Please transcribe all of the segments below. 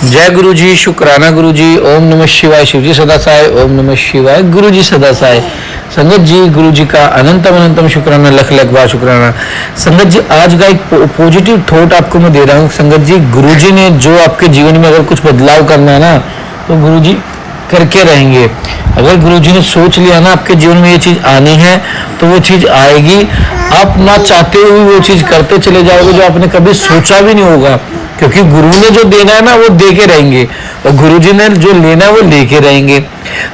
जय गुरु जी, शुक्राना गुरु जी। ओम नमः शिवाय। शिव जी सदा साय। ओम नमः शिवाय। गुरु जी सदा साय। संगत जी, गुरु जी का अनंतम अनंतम शुक्राना, लख लख बार शुक्राना। संगत जी, आज का एक पॉजिटिव थॉट आपको मैं दे रहा हूँ। संगत जी, गुरु जी ने जो आपके जीवन में अगर कुछ बदलाव करना है ना, तो गुरु जी करके रहेंगे। अगर गुरु जी ने सोच लिया ना आपके जीवन में ये चीज आनी है, तो वो चीज आएगी। आप ना चाहते हुए वो चीज करते चले जाओगे जो आपने कभी सोचा भी नहीं होगा, क्योंकि गुरु ने जो देना है ना वो दे के रहेंगे, और गुरु जी ने जो लेना है वो लेके रहेंगे।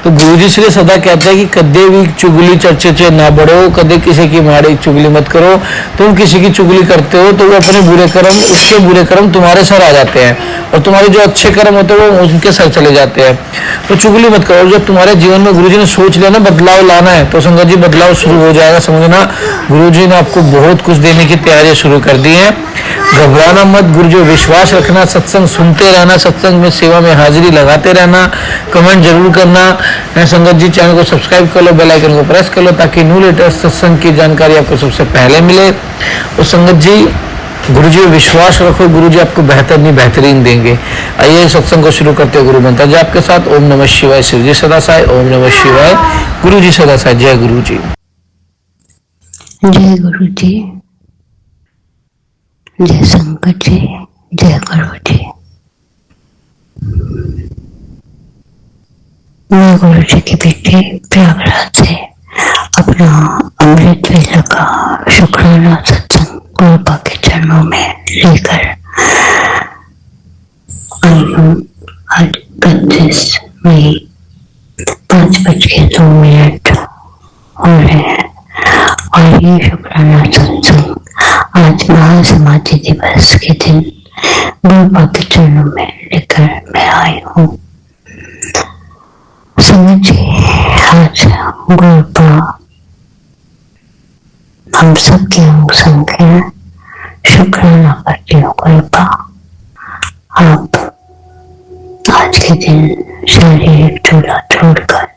तो गुरु जी इसलिए सदा कहते हैं कि कदे भी चुगली चर्चे चे ना बढ़ो, कदे किसी की माड़ी चुगली मत करो। तुम किसी की चुगली करते हो तो वो अपने बुरे कर्म, उसके बुरे कर्म तुम्हारे सर आ जाते हैं, और तुम्हारे जो अच्छे कर्म होते हैं वो उनके सर चले जाते हैं। तो चुगली मत करो। जब तुम्हारे जीवन में गुरु जी ने सोच लिया ना बदलाव लाना है, तो संगत जी बदलाव शुरू हो जाएगा। समझना, गुरु जी ने आपको बहुत कुछ देने की तैयारी शुरू कर दी है। घबराना मत, गुरु जी विश्वास रखना, सत्संग सुनते रहना, सत्संग में सेवा में हाजिरी लगाते रहना, कमेंट जरूर करना है। संगत जी, चैनल को सब्सक्राइब कर लो, बेल आइकन को प्रेस कर लो, ताकि न्यू लेटेस्ट सत्संग की जानकारी आपको सबसे पहले मिले। और संगत जी, गुरु जी विश्वास रखो, गुरु जी आपको बेहतर नहीं बेहतरीन देंगे। आइए सत्संग को शुरू करते हैं। गुरु मंत्र जी आपके साथ। ओम नमः शिवाय। शिव जी सदा साय। ओम नमः शिवाय। गुरु जी सदा साय। जय गुरु जी। जय गुरु जी, जय शंकर जी, जय गुरु जी। मैं गुरु जी की बेटी प्रयागराज से अपना अमृत वेला का शुक्राना सत्संग गुरुपा के चरणों में लेकर आई हूँ। आज 25 मई 5:02 हो रहे हैं, और ये शुक्राना सत्संग आज महासमाधि दिवस के दिन गुरुपा के चरणों में लेकर मैं आई हूँ। समझिए, आज गुरुपा हम सबके अंग संग है। शुक्राना करती हूँ गुरुपा, आप आज के दिन शारीरिक झूला छोड़कर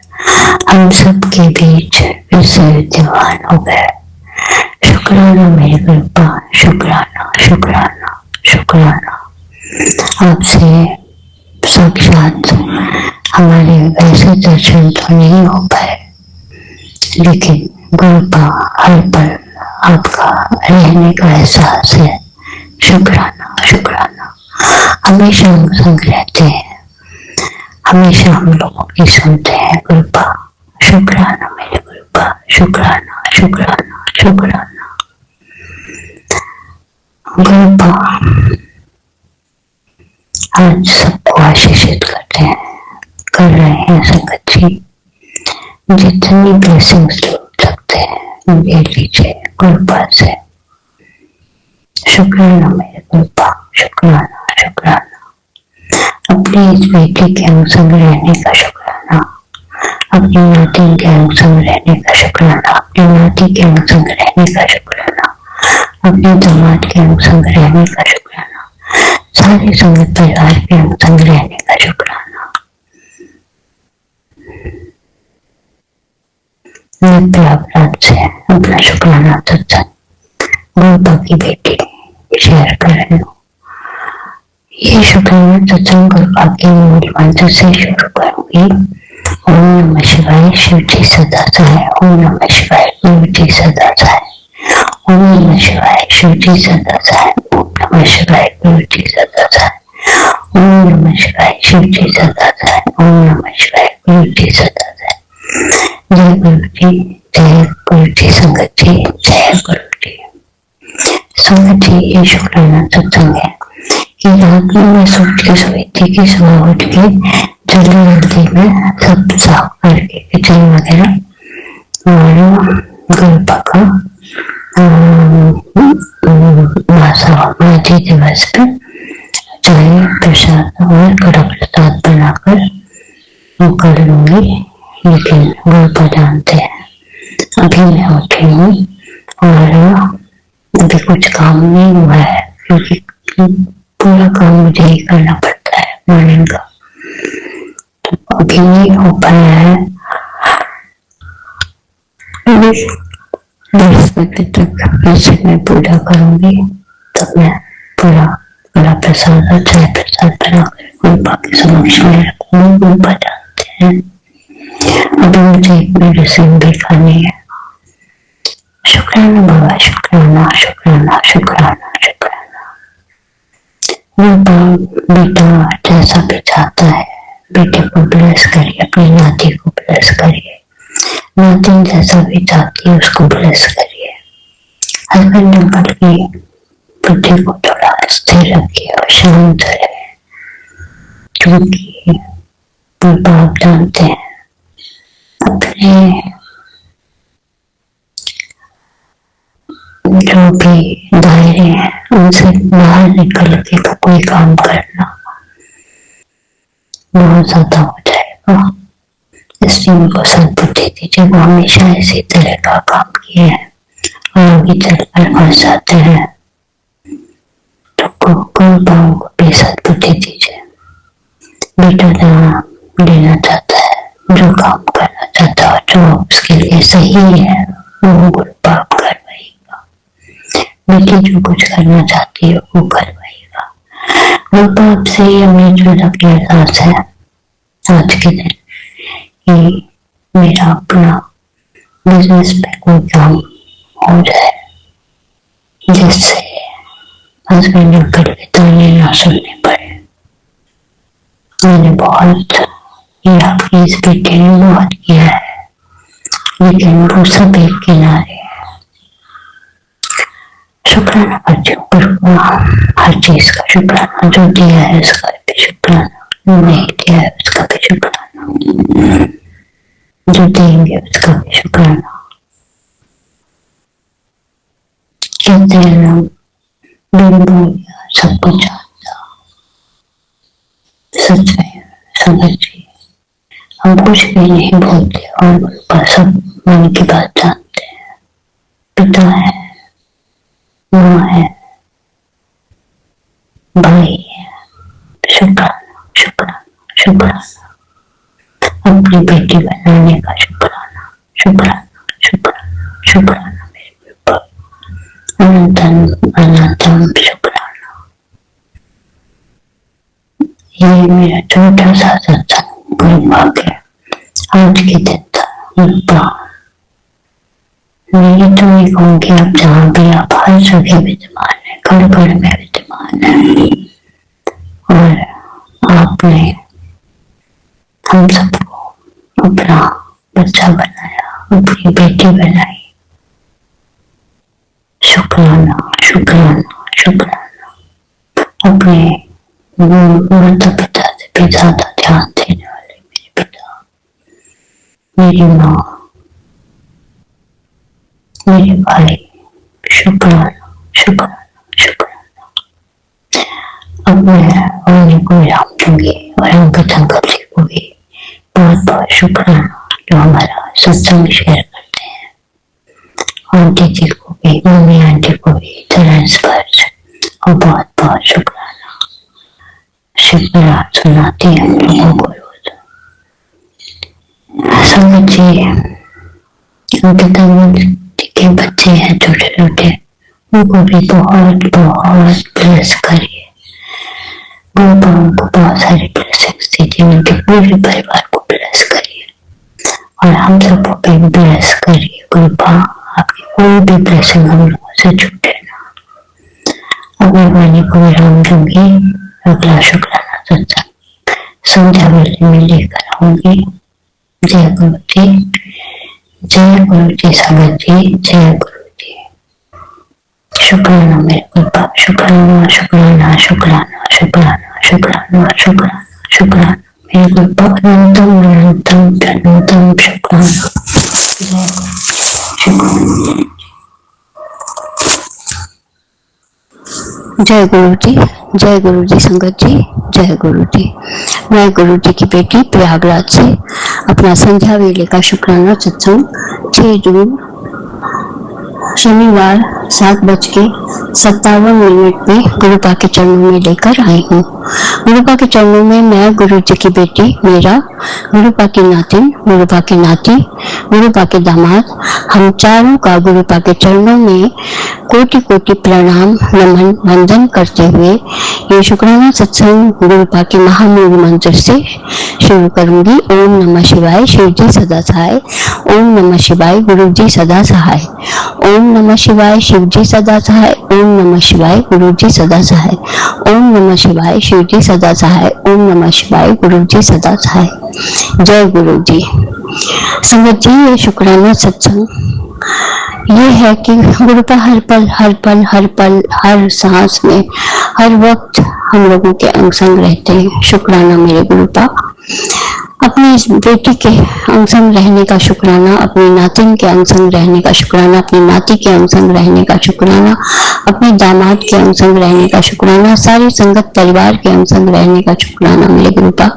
हम सबके बीच विद्यमान हो गए। शुक्राना मेरे गुरुपा, शुक्राना शुक्राना शुक्राना। आपसे साक्षात हमारे वैसे दर्शन तो नहीं हो पाए, लेकिन गुरुपा हर पल आपका रहने का एहसास है। शुक्राना शुक्राना। हमेशा हम संग रहते हैं, हमेशा हम लोगों की सुनते हैं गुरुपा। शुक्राना मेरे गुरुपा, शुक्राना शुक्राना शुक्राना। गुरुपा आज सबको आशीषित करते हैं, कर रहे हैं संगत जी। जितनी ब्लेसिंग्स सकते हैं ले लीजिए गुरुपा से। शुक्राना मेरे गुरुपा, शुक्राना शुक्राना। अपनी इस बेटी के अंग संग रहने का शुक्राना, अपनी नाती के अंग संग रहने का शुक्राना, अपनी नाती के अंग संग रहने का शुक्राना, अपने दामाद के अंग संग रहने का शुक्राना, सारे संगत परिवार के अंग संग रहने का शुक्राना। मैं प्रयागराज से अपना शुक्राना सत्संग गुरुपा की बेटी शेयर कर रही हूँ। ये शुक्राना सत्संग गुरुपा के मूल मंत्र से शुरू करूंगी। ओम नमः शिवाय। शिव जी सदा साय। ओम नमः शिवाय। गुरु जी सदा साय। ओम नमः शिवाय। शिव जी सदा साय। ओम नमः शिवाय। गुरु जी सदा साय। ओम नमः शिवाय। शिव जी सदा साय। ओम नमः शिवाय। गुरु जी सदा साय। जय गुरु जी, जय गुरु जी। संगत जी, जय गुरु जी। संगत जी, ये शुक्राना सत्संग है कि रात में मैं सोच के सोई थी कि सुबह उठ के जल्दी में सब साफ करके किचन वगैरह और गुरुपा का महासमाधि दिवस पे चाय प्रसाद और कड़ा प्रसाद बनाकर कर लूंगी। लेकिन गुरुपा जानते हैं अभी मैं उठी हूँ और अभी कुछ काम नहीं हुआ है, क्योंकि पूरा काम मुझे ही करना पड़ता है मॉर्निंग का, तो अभी नहीं हो पाया है। 10 बजे तक वैसे मैं पूजा करूंगी, तब मैं पूरा बड़ा प्रसाद और चाय प्रसाद बनाकर गुरुपा के समक्ष में रखूं। गुरुपा जानते हैं अभी मुझे एक मेडिसिन भी खानी है। शुक्राना बाबा, शुक्राना शुक्राना शुक्राना शुक्राना। गुरुपा बेटा जैसा भी चाहता है बेटे को ब्लेस करिए, अपनी नाती को ब्लेस करिए। नाती जैसा भी चाहती है उसको ब्लेस करिए। हस्बैंड नंबर की बुद्धि को थोड़ा स्थिर रखिए और शांत रहे, क्योंकि आप जानते हैं अपने जो भी दायरे हैं उनसे बाहर निकल के कोई काम करना बहुत ज्यादा हो जाएगा। इसलिए उनको सद्बुद्धि दीजिए। वो हमेशा इसी तरह का काम किए हैं और आगे चलकर फंस जाते हैं, तो गुरुपाओं को भी सद्बुद्धि दीजिए। बेटा जहाँ लेना चाहता है, जो काम करना चाहता है, जो उसके लिए सही है वो गुरुपाप करवाएगा। बेटी जो कुछ करना चाहती है वो करवाएगा। गुरुपाप से ही हमें जो अपने एहसास है आज के दिन कि मेरा अपना बिजनेस पे कोई काम हो जाए जिससे हस्बैंड अंकल के ताने ना सुनने पड़े। मैंने बहुत किया, प्लीज बेटे ने बहुत किया है, लेकिन वो सब एक किनारे है। शुक्राना करती हूँ गुरु को, हर चीज का शुक्राना। जो दिया है उसका भी शुक्राना, नहीं दिया है उसका भी शुक्राना, जो देंगे उसका भी शुक्राना। कहते हैं लोग बिन बोले सब कुछ जानता, सच में समझिए हम कुछ भी नहीं बोलते और सब मन की बात जानते हैं। पिता है, माँ है, भाई है। शुक्राना शुक्राना शुक्राना। अपनी बेटी बनाने का शुक्राना शुक्राना शुक्राना शुक्राना। मेरे ऊपर अनंतम अनंतम शुक्राना। ये मेरा छोटा सा सत्संग गुरुपा के आज के दिन था। गुरुपा नहीं तो नहीं कहूँगी, आप जहाँ भी आप हर जगह विद्यमान है, घर घर में विद्यमान है और आपने हम सबको अपना बच्चा बनाया, अपनी बेटी बनाई। शुक्राना शुक्राना शुक्राना। अपने माता पिता से भी ज्यादा ध्यान देने वाले मेरे पिता, मेरी माँ, मेरे भाई, शुक्राना शुक्राना शुक्राना। अब मैं वाणी को विराम दूंगी और हम अंकल जी को भी बहुत बहुत शुक्राना जो हमारा सत्संग शेयर करते हैं। आंटी जी को भी, मम्मी आंटी को भी चरण स्पर्श और बहुत बहुत शुक्राना। शिवरात सुनाती है हम लोगों को रोज। संगत जी, उनके तंग के बच्चे हैं छोटे छोटे, उनको भी बहुत बहुत ब्लेस करिए। गुरुपाओं को बहुत सारी ब्लेसिंग्स दीजिए, उनके पूरे परिवार को ब्लेस करिए और हम सबको भी ब्लेस करिए। गुरुपा आपकी कोई भी ब्लेसिंग हम लोगों से छूटे ना। अब मैं वाणी को विराम दूंगी। अगला शुक्राना सत्संग संध्या वेले में लेकर आऊंगी। जय गुरु जी, जय गुरु जी। संगत जी, जय गुरु जी। शुक्राना मेरे गुरुपा, शुक्राना शुक्राना शुक्राना शुक्राना शुक्राना शुक्राना शुक्राना। मेरे गुरुपा अनंतम अनंतम अनंतम शुक्राना। जय गुरु जी, जय गुरु जी। संगत जी, जय गुरु जी। मैं गुरु जी की बेटी प्रयागराज से अपना संध्या वेले का शुक्राना सत्संग 6 जून शनिवार 7:57 में गुरुपा के चरणों में लेकर आई हूँ। गुरुपा के चरणों में मैं गुरु जी की बेटी मीरा, गुरुपा की नातिन, गुरुपा की नाती, गुरुपा के दामाद, हम चारों का गुरुपा के चरणों में कोटि कोटि प्रणाम नमन वंदन करते हुए ये शुक्राना सत्संग गुरुपा के महामूल मंत्र से शुरू करूंगी। ओम नमः शिवाय, शिव जी सदा सहाय। ओम नमः शिवाय, गुरु जी सदा सहाय। ओम नमः शिवाय, शिव जी सदा सहाय। ओम नमः शिवाय, गुरु जी सदा सहाय। ओम नमः शिवाय, शिव जी सदा सहाय। ओम नमः शिवाय, गुरु जी सदा सहाय। जय गुरु जी। संगत जी, ये शुक्राना सत्संग ये है कि गुरुपा हर पल हर पल हर पल हर सांस में हर वक्त हम लोगों के अंग संग रहते हैं। शुक्राना मेरे गुरुपा। अपनी इस बेटी के अंग संग रहने का शुक्राना, अपनी नातिन के अंग संग रहने का शुक्राना, अपनी नाती के अंग संग रहने का शुक्राना, अपने दामाद के अंग संग रहने का शुक्राना, सारी संगत परिवार के अंग संग रहने का शुक्राना मेरे गुरुपा।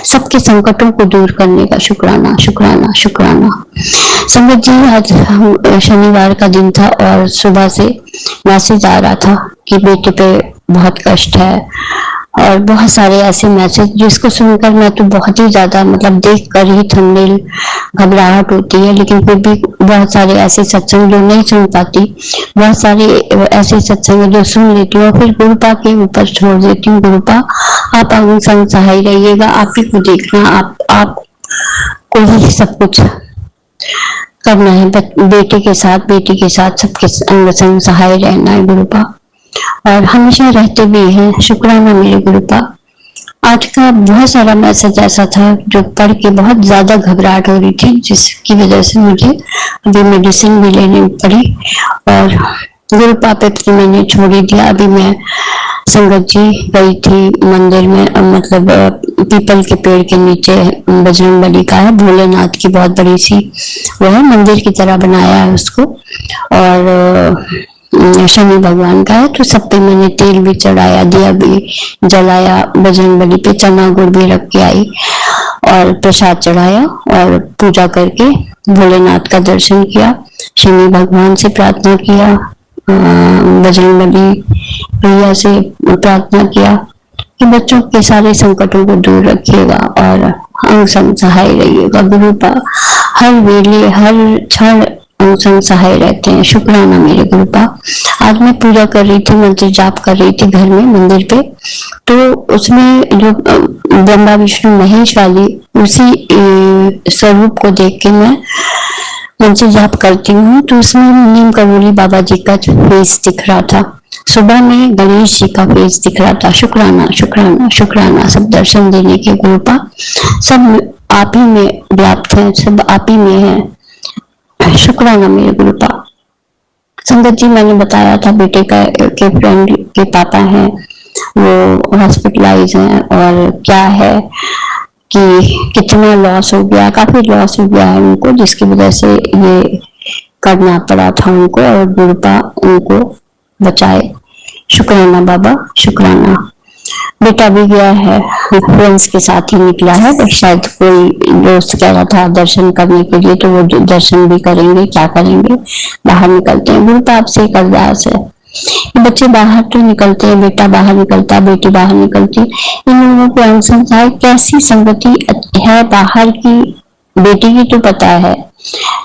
सबके संकटों को दूर करने का शुक्राना शुक्राना शुक्राना। संगत जी, आज हम शनिवार का दिन था और सुबह से मैसेज आ रहा था कि बेटे पे बहुत कष्ट है और बहुत सारे ऐसे मैसेज जिसको सुनकर मैं तो बहुत ही ज्यादा देख कर ही थंबनेल घबराहट होती है, लेकिन फिर भी बहुत सारे ऐसे सत्संग जो नहीं सुन पाती, बहुत सारे ऐसे सत्संग जो सुन लेती हूँ फिर गुरुपा के ऊपर छोड़ देती हूँ। गुरुपा आप आगे संग सहाय रहिएगा, आप ही को देखना, आप को ही सब कुछ करना है। बेटे के साथ बेटी के साथ सबके अंग संग सहाय रहना है गुरुपा, और हमेशा रहते भी हैं। शुक्राना मेरे गुरुपा। आज का बहुत सारा मैसेज ऐसा था जो पढ़ के बहुत ज्यादा घबराहट हो रही थी, जिसकी वजह से मुझे अभी मेडिसिन भी लेनी पड़ी और गुरुपा पे मैंने छोड़ ही दिया। अभी मैं संगत जी गई थी मंदिर में, पीपल के पेड़ के नीचे बजरंगबली का है, भोलेनाथ की बहुत बड़ी सी वो है, मंदिर की तरह बनाया है उसको, और शनि भगवान का है। तो सब पे मैंने तेल भी चढ़ाया, दिया भी जलाया, बजरंगबली पे चना गुड़ भी रख के आई और प्रसाद चढ़ाया और पूजा करके भोलेनाथ का दर्शन किया, शनि भगवान से प्रार्थना किया, बजरंगबली भैया से प्रार्थना किया कि बच्चों के सारे संकटों को दूर रखिएगा और अंग संग सहाय रहिएगा। गुरुपा हर वेले हर क्षण अंग संग सहाय रहते हैं। शुक्राना मेरे गुरुपा। आज मैं पूजा कर रही थी, मंत्र जाप कर रही थी घर में मंदिर पे, तो उसमें जो ब्रह्मा विष्णु महेश वाली उसी स्वरूप को देख के मैं मंत्र जाप करती हूँ, तो उसमें नीम करोली बाबा जी का फेस दिख रहा था, सुबह में गणेश जी का फेस दिख रहा था। शुक्राना शुक्राना शुक्राना सब दर्शन देने के गुरुपा। सब आप ही में व्याप्त है, सब आप ही में है। शुक्राना मेरे गुरुपा। संगत जी, मैंने बताया था बेटे के फ्रेंड के पापा हैं, वो हॉस्पिटलाइज हैं, और क्या है कि कितना लॉस हो गया, काफी लॉस हो गया है उनको, जिसकी वजह से ये करना पड़ा था उनको, और गुरुपा उनको बचाए। शुक्राना बाबा शुक्राना। बेटा भी गया है, फ्रेंड्स के साथ ही निकला है, तो शायद कोई दोस्त कह रहा था दर्शन करने के लिए, तो वो दर्शन भी करेंगे, क्या करेंगे, बाहर निकलते हैं। गुरुपा आपसे एक अरदास है, बच्चे बाहर तो निकलते हैं, बेटा बाहर निकलता है, बेटी बाहर निकलती है, इन लोगों को अनसंग है कैसी संगति है बाहर की। बेटी की तो पता है,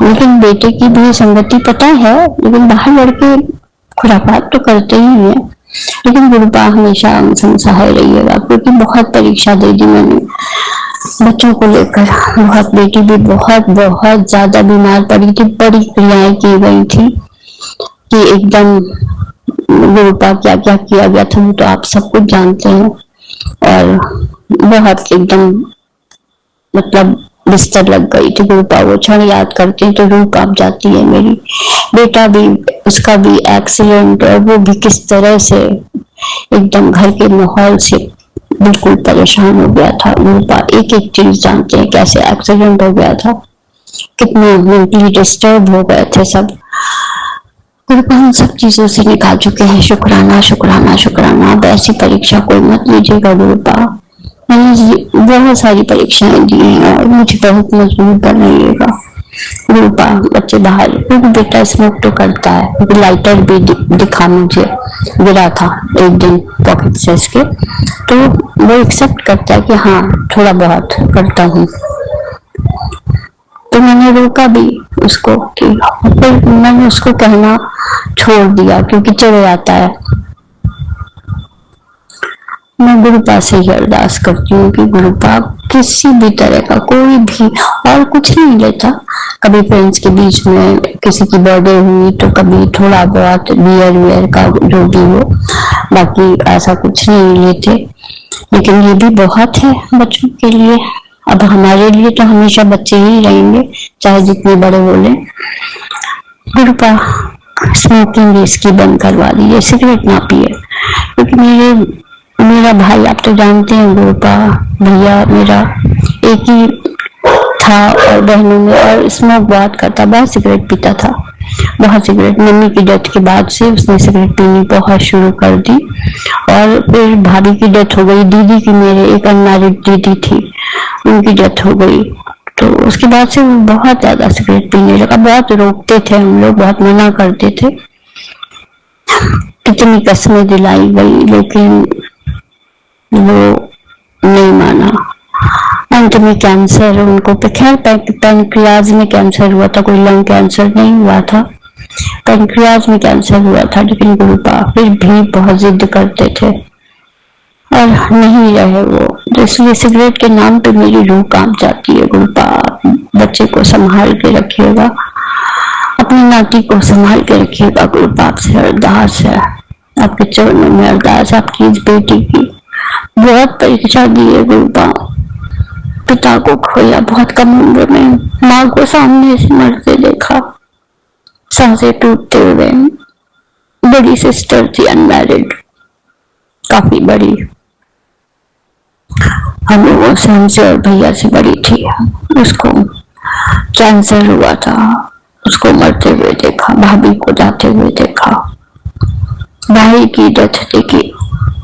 लेकिन बेटे की भी संगति पता है, लेकिन बाहर लड़के खुराफात तो करते ही है। लेकिन गुरुपा हमेशा अनसंग सहाय रहिएगा, क्योंकि बहुत परीक्षा दे दी मैंने बच्चों को लेकर, बहुत बेटी भी बहुत बहुत ज्यादा बीमार पड़ी थी, बड़ी क्रियाएं की गई थी कि एकदम गुरुपा क्या क्या किया गया था वो तो आप सब कुछ जानते हैं, और बहुत एकदम बिस्तर लग गई थी गुरुपा। वो क्षण याद करती तो रूह कांप जाती है मेरी। बेटा भी, उसका भी एक्सीडेंट, और वो भी किस तरह से एकदम घर के माहौल से बिल्कुल परेशान हो गया था। गुरुपा एक एक चीज जानते हैं, कैसे एक्सीडेंट हो गया था, कितना मेंटली डिस्टर्ब हो गए थे सब। गुरुपा हम सब चीजों से निकाल चुके हैं। शुक्राना शुक्राना शुक्राना। अब ऐसी परीक्षा कोई मत लीजिएगा गुरुपा, मैंने बहुत सारी परीक्षाएं दी हैं और मुझे बहुत मजबूर बनाइएगा। गुरुपा बच्चे बाहर, क्योंकि बेटा स्मोक तो करता है, क्योंकि लाइटर भी दिखा मुझे, गिरा था एक दिन पॉकेट से इसके, तो वो एक्सेप्ट करता है कि हाँ थोड़ा बहुत करता हूँ। तो मैंने रोका भी उसको कि, फिर मैंने उसको कहना छोड़ दिया क्योंकि चिढ़ जाता है। मैं गुरुपा से ही अरदास करती हूँ कि गुरुपा किसी भी तरह का कोई भी, और कुछ नहीं लेता, कभी फ्रेंड्स के बीच में किसी की बर्थडे हुई तो कभी थोड़ा बहुत बियर वियर का जो भी हो, बाकी ऐसा कुछ नहीं लेते। लेकिन ये भी बहुत है बच्चों के लिए, अब हमारे लिए तो हमेशा बच्चे ही रहेंगे चाहे जितने बड़े बोले। गुरुपा स्मोकिंग इसकी बंद करवा दी, ये सिगरेट ना पिए, क्योंकि मेरा भाई आप तो जानते हैं गुरुपा भैया मेरा एक ही था और बहनों में, और स्मोक बहुत करता, बहुत सिगरेट पीता था, बहुत सिगरेट। मम्मी की डेथ के बाद से उसने सिगरेट पीनी बहुत शुरू कर दी, और फिर भाभी की डेथ हो गई, दीदी की, मेरे एक अनमैरिड दीदी थी, उनकी डेथ हो गई, तो उसके बाद से वो बहुत ज्यादा सिगरेट पीने लगा। बहुत रोकते थे हम लोग, बहुत मना करते थे, कितनी कसमें दिलाई गई, लेकिन वो नहीं माना। अंत में कैंसर उनको, खैर पैनक्रियाज में कैंसर हुआ था, कोई लंग कैंसर नहीं हुआ था, पैनक्रियाज में कैंसर हुआ था। लेकिन गुरुपा फिर भी बहुत जिद करते थे और नहीं रहे वो, तो इसलिए सिगरेट के नाम पे मेरी रूह कांप जाती है। गुरुपा बच्चे को संभाल के रखिएगा, अपनी नाती को संभाल के रखिएगा। गुरुपा आपसे अरदास है, आपके चरणों में अरदास, आपकी इस बेटी की बहुत परीक्षा दी है गुरुपा, पिता को खोया बहुत कम उम्र में, माँ को सामने से मरते देखा, सांसें टूटते हुए। बड़ी सिस्टर थी अनमैरिड, काफी बड़ी, हम लोगों से, हमसे और भैया से बड़ी थी। उसको कैंसर हुआ था, उसको मरते हुए देखा, भाभी को जाते हुए देखा, भाई की डेथ देखी।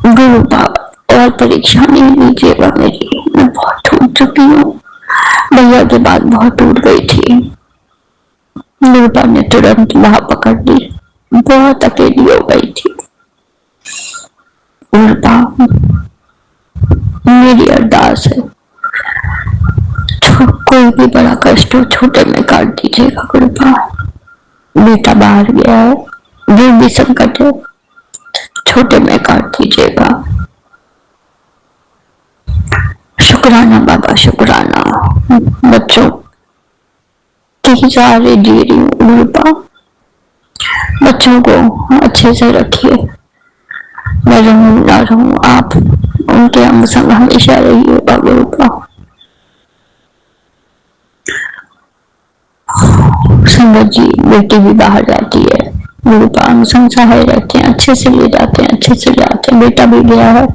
गुरुपा और परीक्षा नहीं लीजिएगा मेरी, मैं बहुत टूट चुकी हूँ, भैया के बाद बहुत टूट गई थी। गुरुपा ने तुरंत वहां पकड़ ली, बहुत अकेली हो गई थी। गुरुपा मेरी अरदास है, कोई भी बड़ा कष्ट हो छोटे में काट दीजिएगा गुरुपा। बेटा बाहर गया है, जो भी संकट है छोटे में काट दीजिएगा। शुक्राना बाबा, शुक्राना, बच्चों के सहारे जी रही हूँ गुरुपा, बच्चों को अच्छे से रखिए, मैं रहूं ना रहूं, आप उनके अंग संग हमेशा रहिएगा गुरुपा। संगत जी बेटी भी बाहर जाती है, गुरुपा अंग संग सहाय रहते हैं, अच्छे से ले जाते हैं, अच्छे से ले आते हैं। बेटा भी गया है,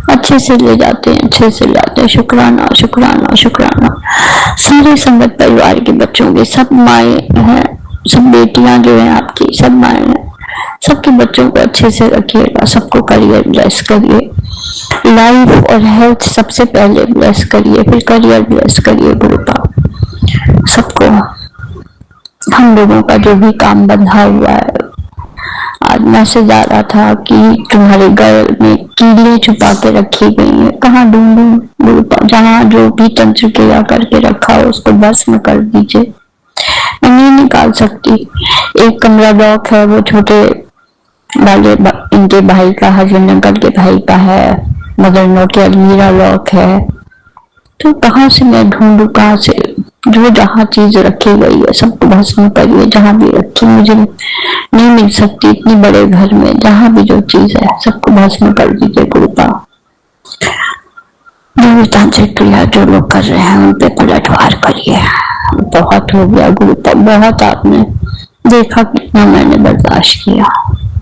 अच्छे से ले जाते हैं, अच्छे से लाते हैं। शुक्राना, शुक्राना, शुक्राना। सारे संगत परिवार के बच्चों के, सब माए हैं, सब बेटियां जो है आपकी, सब माए हैं, सबके बच्चों को अच्छे से रखिएगा, सबको करियर ब्लेस करिए, लाइफ और हेल्थ सबसे पहले ब्लेस करिए, फिर करियर ब्लेस करिए गुरुपा सबको। हम लोगों का जो भी काम बंधा हुआ है, आज मैसेज आ रहा था कि तुम्हारे घर में कीड़े छुपा के रखी गई है, कहाँ ढूंढूं गुरुपा, जहाँ जो भी तंत्र क्रिया करके रखा हो उसको भस्म कर दीजिए, मैं नहीं निकाल सकती। एक कमरा लॉक है, वो छोटे वाले इनके भाई का, हस्बैंड अंकल के भाई का है, मदर नोट अलमीरा लॉक है, तो कहाँ से मैं ढूंढू, कहाँ से, जो जहाँ चीज रखी गई है सबको भस्म करिए, जहाँ भी रखी मुझे नहीं मिल सकती इतनी बड़े घर में, जहाँ भी जो चीज है सबको भस्म कर दीजिए गुरुपा। तांत्रिक क्रिया जो लोग कर रहे हैं उन पे पलटवार करिए, बहुत हो गया गुरुपा, बहुत आपने देखा कितना मैंने बर्दाश्त किया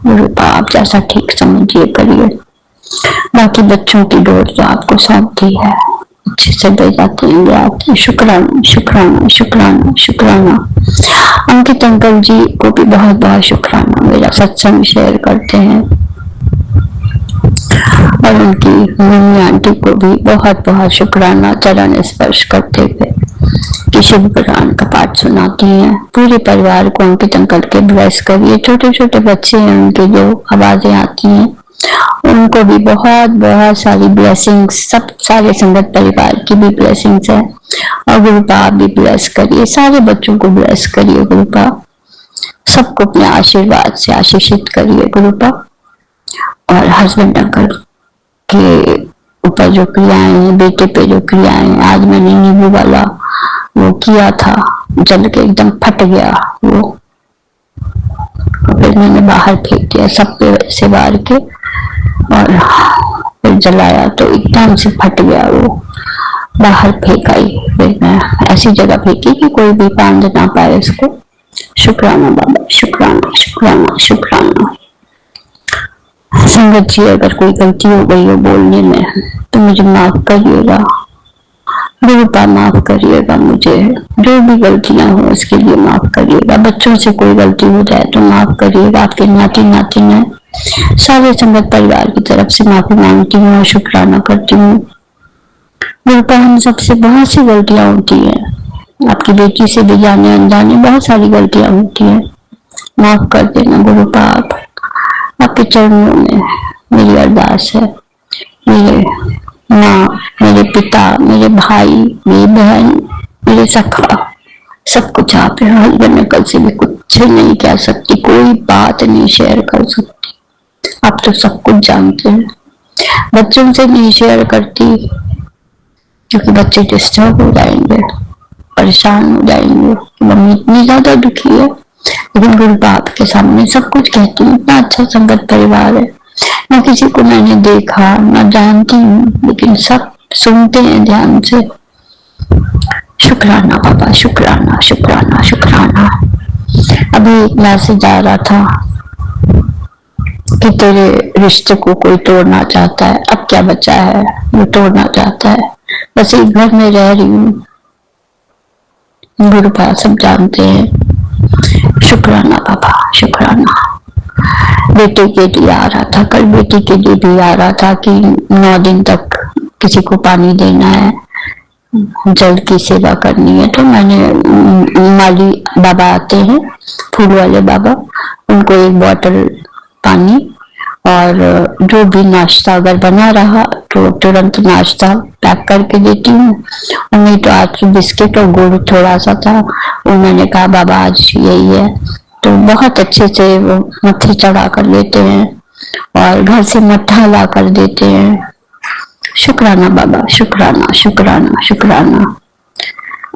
गुरुपा, आप जैसा ठीक समझिए करिए। बाकी बच्चों की डोर जो आपको सौंप दी है अच्छे से ले जाते हैं, ले आते हैं। शुक्राना, शुक्राना, शुक्राना, शुक्राना। अंकित अंकल जी को भी बहुत बहुत शुक्राना, मेरा सत्संग शेयर करते हैं। और उनकी मम्मी आंटी को भी बहुत बहुत शुक्राना चरण स्पर्श करते हुए कि शिव पुराण का पाठ सुनाती हैं। पूरे परिवार को अंकित अंकल के ब्लेस करिए। छोटे छोटे बच्चे हैं, उनकी जो आवाजें आती हैं उनको भी बहुत बहुत सारी ब्लेसिंग्स, सब सारे संगत परिवार की भी ब्लेसिंग्स है। और गुरुपा आप भी ब्लेस करिए, सारे बच्चों को ब्लेस करिए गुरुपा, सबको अपने आशीर्वाद से आशीषित करिए गुरुपा। और हस्बैंड अंकल के ऊपर जो क्रियाएं हैं, बेटे पे जो क्रियाएं हैं, आज मैंने नींबू वाला वो किया था, जल के एकदम फट गया वो, फिर मैंने बाहर फेंक दिया सब पे से बाहर के, और फिर जलाया तो एकदम से फट गया वो, बाहर फेंका ही। फिर मैं ऐसी जगह फेंकी कि कोई भी बांध ना पाए इसको। शुक्राना बाबा, शुक्राना शुक्राना शुक्राना। संगत जी, अगर कोई गलती हो गई हो बोलने में तो मुझे माफ करिएगा गुरुपा, माफ करिएगा मुझे, जो भी गलतियां हो उसके लिए माफ करिएगा। बच्चों से कोई गलती हो जाए तो माफ करिएगा। आपके नाती नातिन है, सारे संगत परिवार की तरफ से माफी मांगती हूँ और शुक्राना करती हूँ गुरुपा। हम सबसे बहुत सी गलतियां होती है, आपकी बेटी से भी जाने अनजाने बहुत सारी गलतियां होती है, माफ कर देना गुरुपा। आपके चरणों में मेरी अरदास है। मेरे माँ, मेरे पिता, मेरे भाई, मेरी बहन, मेरे सखा, सब कुछ आप है। हस्बैंड अंकल से भी कुछ नहीं कह सकती, कोई बात नहीं शेयर कर सकती, आप तो सब कुछ जानते हैं। बच्चों से नहीं शेयर करती क्योंकि बच्चे डिस्टर्ब हो जाएंगे, परेशान हो जाएंगे, मम्मी इतनी ज्यादा दुखी है। लेकिन गुरुपा आपके सामने सब कुछ कहती हूँ। इतना अच्छा संगत परिवार है, न किसी को मैंने देखा न जानती हूँ, लेकिन सब सुनते हैं ध्यान से। शुक्राना बाबा, शुक्राना शुक्राना शुक्राना। अभी एक मैसेज आ रहा था कि तेरे रिश्ते को कोई तोड़ना चाहता है, अब क्या बचा है वो तोड़ना चाहता है। बस एक घर में रह रही हूँ, गुरुपा सब जानते हैं। शुक्राना बाबा, शुक्राना। बेटे के लिए आ रहा था, कल बेटी के लिए भी आ रहा था कि 9 दिन तक किसी को पानी देना है, जल की सेवा करनी है। तो मैंने माली बाबा आते हैं, फूल वाले बाबा, उनको एक बोतल पानी और जो भी नाश्ता अगर बना रहा तो तुरंत नाश्ता पैक करके देती हूँ। और नहीं तो आज बिस्किट और गुड़ थोड़ा सा था, वो मैंने कहा बाबा आज यही है, तो बहुत अच्छे से वो मत्थे चढ़ा कर लेते हैं और घर से मट्ठा ला कर देते हैं। शुक्राना बाबा, शुक्राना शुक्राना शुक्राना।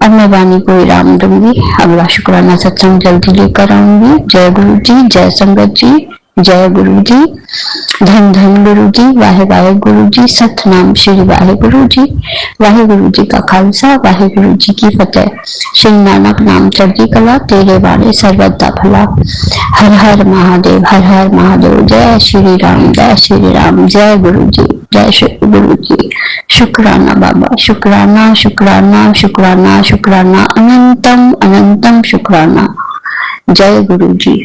अब मैं वाणी को विराम दूंगी, अगला शुक्राना सत्संग जल्दी लेकर आऊंगी। जय गुरु जी, जय संगत जी, जय गुरु जी, धन धन गुरु जी, वाहे वाहे गुरु जी, सतनाम श्री वाहे गुरु जी। वाहे गुरु जी का खालसा, वाहे गुरु जी की फतेह। श्री नानक नाम चढ़ती कला, तेरे वाले सर्वदा भला। हर हर महादेव, हर हर महादेव। जय श्री राम, जय श्री राम, जय गुरु जी, जय श्री गुरु जी। शुक्राना बाबा, शुक्राना शुक्राना शुक्राना शुक्राना, अनंतम अनंतम शुक्राना। जय गुरु जी।